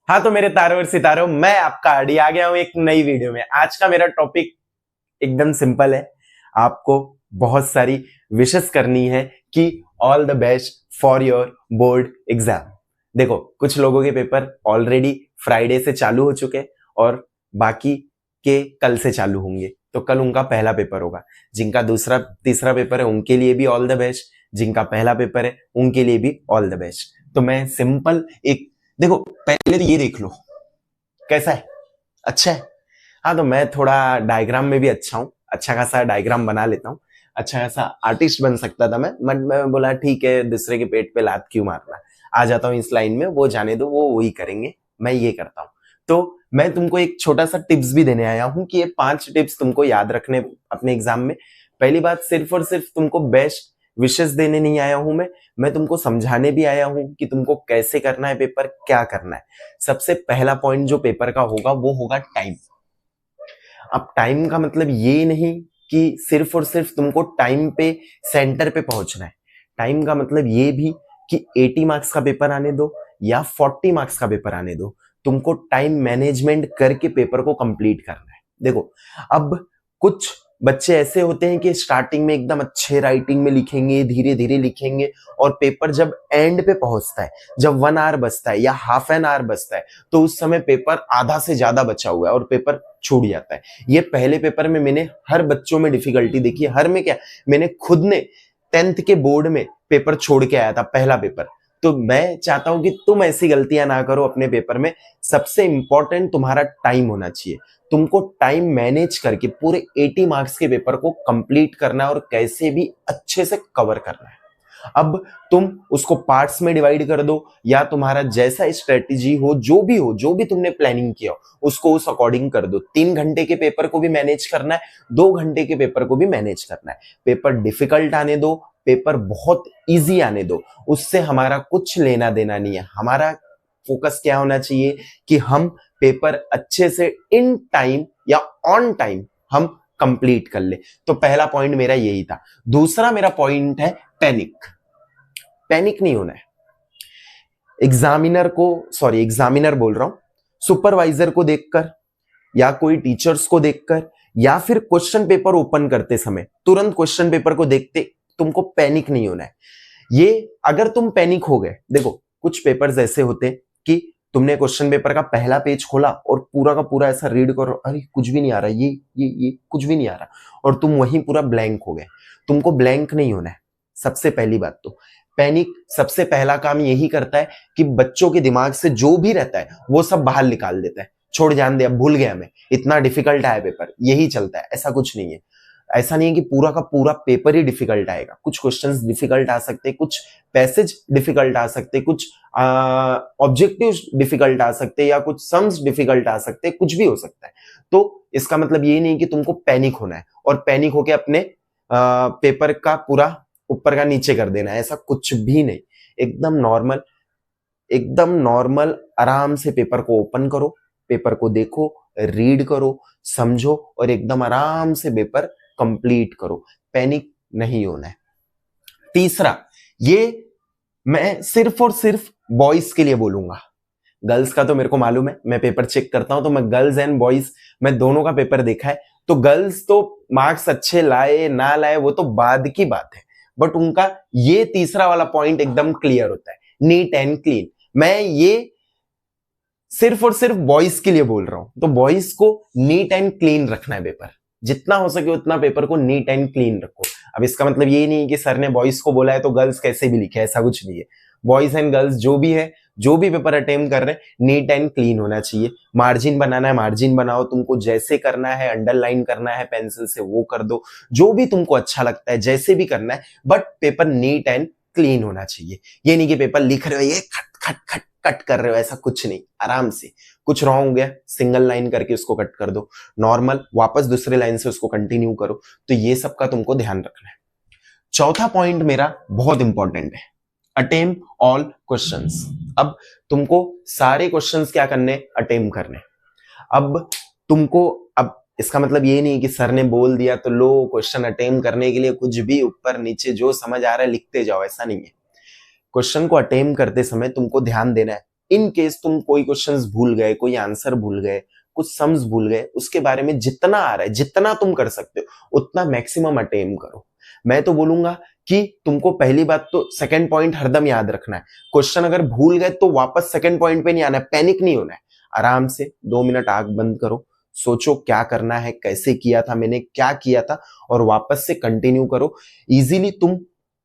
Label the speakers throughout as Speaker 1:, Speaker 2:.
Speaker 1: हाँ तो मेरे तारों और सितारों, मैं आपका आडी आ गया हूं एक नई वीडियो में। आज का मेरा टॉपिक एकदम सिंपल है। आपको बहुत सारी विशेस करनी है कि all the best for your board exam. देखो, कुछ लोगों के पेपर ऑलरेडी फ्राइडे से चालू हो चुके और बाकी के कल से चालू होंगे, तो कल उनका पहला पेपर होगा। जिनका दूसरा तीसरा पेपर है उनके लिए भी ऑल द बेस्ट, जिनका पहला पेपर है उनके लिए भी ऑल द बेस्ट। तो मैं सिंपल एक, देखो पहले तो ये देख लो कैसा है, अच्छा है। हाँ तो मैं थोड़ा डायग्राम में भी अच्छा हूँ, अच्छा खासा डायग्राम बना लेता हूँ, अच्छा खासा आर्टिस्ट बन सकता था मैं बोला ठीक है, दूसरे के पेट पे लात क्यों मारना, आ जाता हूँ इस लाइन में, वो जाने दो, वो वही करेंगे, मैं ये करता हूँ। तो मैं तुमको एक छोटा सा टिप्स भी देने आया हूँ कि ये 5 टिप्स तुमको याद रखने अपने एग्जाम में। पहली बात, सिर्फ और सिर्फ तुमको बेस्ट विशेष देने नहीं आया हूं मैं तुमको समझाने भी आया हूं कि तुमको कैसे करना है पेपर, क्या करना है। सबसे पहला पॉइंट जो पेपर का होगा वो होगा टाइम। अब टाइम का मतलब ये नहीं कि सिर्फ और सिर्फ तुमको टाइम पे सेंटर पे पहुंचना है। टाइम का मतलब ये भी कि 80 मार्क्स का पेपर आने दो या 40 मार्क्स का पेपर आने दो, तुमको टाइम मैनेजमेंट करके पेपर को कंप्लीट करना है। देखो, अब कुछ बच्चे ऐसे होते हैं कि स्टार्टिंग में एकदम अच्छे राइटिंग में लिखेंगे, धीरे धीरे लिखेंगे, और पेपर जब एंड पे पहुंचता है, जब 1 आवर बचता है या हाफ एन आवर बचता है, तो उस समय पेपर आधा से ज्यादा बचा हुआ है और पेपर छूट जाता है। ये पहले पेपर में मैंने हर बच्चों में डिफिकल्टी देखी है। हर में क्या, मैंने खुद ने 10th के बोर्ड में पेपर छोड़ के आया था, पहला पेपर। तो मैं चाहता हूं कि तुम ऐसी गलतियां ना करो अपने पेपर में। सबसे इंपॉर्टेंट तुम्हारा टाइम होना चाहिए। तुमको टाइम मैनेज करके पूरे 80 मार्क्स के पेपर को कंप्लीट करना है और कैसे भी अच्छे से कवर करना है। अब तुम उसको पार्ट्स में डिवाइड कर दो, या तुम्हारा जैसा स्ट्रेटेजी हो, जो भी तुमने प्लानिंग किया हो उसको उस अकॉर्डिंग कर दो। 3 घंटे के पेपर को भी मैनेज करना है, 2 घंटे के पेपर को भी मैनेज करना है। पेपर डिफिकल्ट आने दो, पेपर बहुत इजी आने दो, उससे हमारा कुछ लेना देना नहीं है। हमारा फोकस क्या होना चाहिए कि हम पेपर अच्छे से इन टाइम या ऑन टाइम हम कंप्लीट कर ले। तो पहला पॉइंट मेरा यही था। दूसरा मेरा पॉइंट है पैनिक। पैनिक नहीं होना है। एग्जामिनर बोल रहा हूं, सुपरवाइजर को देखकर या कोई टीचर्स को देखकर या फिर क्वेश्चन पेपर ओपन करते समय तुरंत क्वेश्चन पेपर को देखते तुमको पैनिक नहीं होना है। ये अगर तुम पैनिक हो गए, देखो कुछ पेपर्स ऐसे होते कि तुमने क्वेश्चन पेपर का पहला पेज खोला और पूरा का पूरा ऐसा रीड करो, अरे कुछ भी नहीं आ रहा, ये कुछ भी नहीं आ रहा, और तुम वहीं पूरा ब्लैंक हो गए। तुमको ब्लैंक नहीं होना है। सबसे पहली बात तो पैनिक सबसे पहला काम यही करता है कि बच्चों के दिमाग से जो भी रहता है वो सब बाहर निकाल देता है। छोड़, जान दे, अब भूल गया मैं, इतना डिफिकल्ट आया पेपर, यही चलता है। ऐसा कुछ नहीं है। ऐसा नहीं है कि पूरा का पूरा पेपर ही डिफिकल्ट आएगा। कुछ क्वेश्चंस डिफिकल्ट आ सकते, कुछ पैसेज डिफिकल्ट आ सकते, कुछ ऑब्जेक्टिव्स डिफिकल्ट आ सकते, या कुछ सम्स डिफिकल्ट आ सकते, कुछ भी हो सकता है। तो इसका मतलब ये नहीं कि तुमको पैनिक होना है और पैनिक होके अपने पेपर का पूरा ऊपर का नीचे कर देना है, ऐसा कुछ भी नहीं। एकदम नॉर्मल, एकदम नॉर्मल आराम से पेपर को ओपन करो, पेपर को देखो, रीड करो, समझो और एकदम आराम से पेपर कंप्लीट करो। पैनिक नहीं होना है। तीसरा, ये मैं सिर्फ और सिर्फ बॉयज के लिए बोलूंगा। गर्ल्स का तो मेरे को मालूम है, मैं पेपर चेक करता हूं तो मैं गर्ल्स एंड बॉयज, मैं दोनों का पेपर देखा है। तो गर्ल्स तो मार्क्स अच्छे लाए ना लाए वो तो बाद की बात है, बट उनका ये तीसरा वाला पॉइंट एकदम क्लियर होता है, नीट एंड क्लीन। मैं ये सिर्फ और सिर्फ बॉयज के लिए बोल रहा हूं। तो बॉयज को नीट एंड क्लीन रखना है पेपर, जितना हो सके उतना पेपर को नीट एंड क्लीन रखो। अब इसका मतलब ये नहीं है कि सर ने बॉयज को बोला है तो गर्ल्स कैसे भी लिखे, ऐसा कुछ नहीं है। बॉयज एंड गर्ल्स जो भी है, जो भी पेपर अटेम्प्ट कर रहे हैं, नीट एंड क्लीन होना चाहिए। मार्जिन बनाना है मार्जिन बनाओ, तुमको जैसे करना है, अंडरलाइन करना है पेंसिल से वो कर दो, जो भी तुमको अच्छा लगता है, जैसे भी करना है, but paper neat and clean होना चाहिए। ये नहीं कि पेपर लिख रहे हो ये खट खट खट कट कर रहे हो, ऐसा कुछ नहीं। आराम से, कुछ रॉन्ग हो गया सिंगल लाइन करके उसको कट कर दो, नॉर्मल वापस दूसरे लाइन से उसको कंटिन्यू करो। तो ये सब का तुमको ध्यान रखना है। चौथा पॉइंट मेरा बहुत इंपॉर्टेंट है, अटेम्प्ट ऑल क्वेश्चंस। अब तुमको सारे क्वेश्चंस क्या करने, अटेम्प्ट करने। अब तुमको, अब इसका मतलब ये नहीं कि सर ने बोल दिया तो लो क्वेश्चन अटेम्प्ट करने के लिए कुछ भी ऊपर नीचे जो समझ आ रहा है लिखते जाओ, ऐसा नहीं है। क्वेश्चन को अटेम्प्ट करते समय तुमको ध्यान देना है इन केस तुम कोई क्वेश्चंस भूल गए, कोई आंसर भूल गए, कुछ सम्स भूल गए, उसके बारे में जितना आ रहा है, जितना तुम कर सकते हो उतना मैक्सिमम अटेम्प्ट करो। मैं तो बोलूंगा कि तुमको पहली बात तो सेकंड पॉइंट हरदम याद रखना है। क्वेश्चन अगर भूल गए तो वापस सेकंड पॉइंट पे नहीं आना है, पैनिक नहीं होना है। आराम से 2 मिनट आंख बंद करो, सोचो क्या करना है, कैसे किया था मैंने, क्या किया था, और वापस से कंटिन्यू करो। इजीली तुम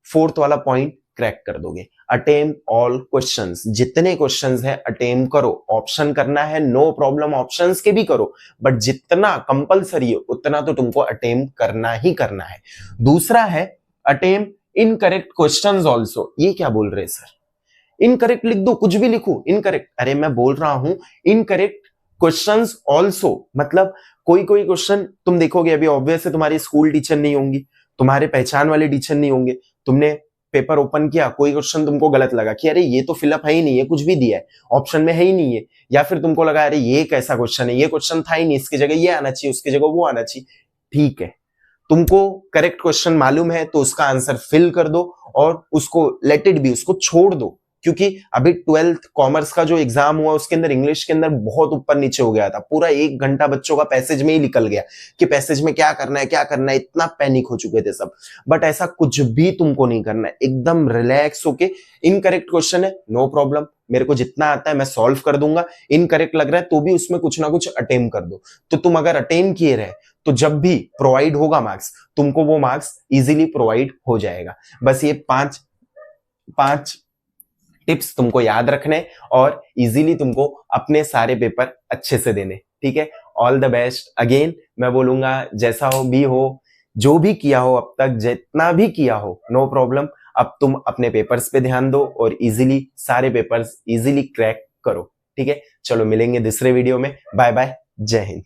Speaker 1: 4th वाला पॉइंट क्रैक कर दोगे। अटेम्प्ट ऑल क्वेश्चंस, जितने क्वेश्चंस हैं अटेम्प्ट करो। ऑप्शन करना है नो प्रॉब्लम, ऑप्शंस के भी करो, बट जितना कंपलसरी है उतना तो तुमको अटेम्प्ट करना ही करना है। दूसरा है अटेम्प्ट इनकरेक्ट क्वेश्चंस ऑल्सो। ये क्या बोल रहे सर, इनकरेक्ट लिख दो, कुछ भी लिखो इनकरेक्ट। अरे मैं बोल रहा हूं इनकरेक्ट क्वेश्चंस ऑल्सो, मतलब कोई कोई क्वेश्चन तुम देखोगे, अभी ऑब्वियस है तुम्हारी स्कूल टीचर नहीं होंगी, तुम्हारे पहचान वाले टीचर नहीं होंगे, तुमने पेपर ओपन किया, कोई क्वेश्चन तुमको गलत लगा कि अरे ये तो फिलअप है ही नहीं है, कुछ भी दिया है ऑप्शन में है ही नहीं है, या फिर तुमको लगा अरे ये कैसा क्वेश्चन है, ये क्वेश्चन था ही नहीं, इसकी जगह ये आना चाहिए, उसकी जगह वो आना चाहिए। ठीक है, तुमको करेक्ट क्वेश्चन मालूम है तो उसका आंसर फिल कर दो और उसको लेट इट बी, उसको छोड़ दो। क्योंकि अभी 12th कॉमर्स का जो एग्जाम हुआ उसके अंदर इंग्लिश के अंदर बहुत ऊपर नीचे हो गया था, पूरा 1 घंटा बच्चों का पैसेज में ही निकल गया कि पैसेज में क्या करना है क्या करना है, इतना पैनिक हो चुके थे सब। बट ऐसा कुछ भी तुमको नहीं करना है, एकदम रिलैक्स होके इनकरेक्ट क्वेश्चन है नो प्रॉब्लम, मेरे को जितना आता है मैं सॉल्व कर दूंगा। इनकरेक्ट लग रहा है तो भी उसमें कुछ ना कुछ अटेम्प्ट कर दो। तो तुम अगर अटेम्प्ट किए रहे तो जब भी प्रोवाइड होगा मार्क्स, तुमको वो मार्क्स इजीली प्रोवाइड हो जाएगा। बस ये पांच टिप्स तुमको याद रखने और इजीली तुमको अपने सारे पेपर अच्छे से देने। ठीक है, ऑल द बेस्ट। अगेन मैं बोलूंगा जैसा हो भी हो, जो भी किया हो अब तक, जितना भी किया हो, नो प्रॉब्लम। अब तुम अपने पेपर्स पे ध्यान दो और इजीली सारे पेपर्स इजीली क्रैक करो। ठीक है, चलो मिलेंगे दूसरे वीडियो में। बाय बाय, जय हिंद।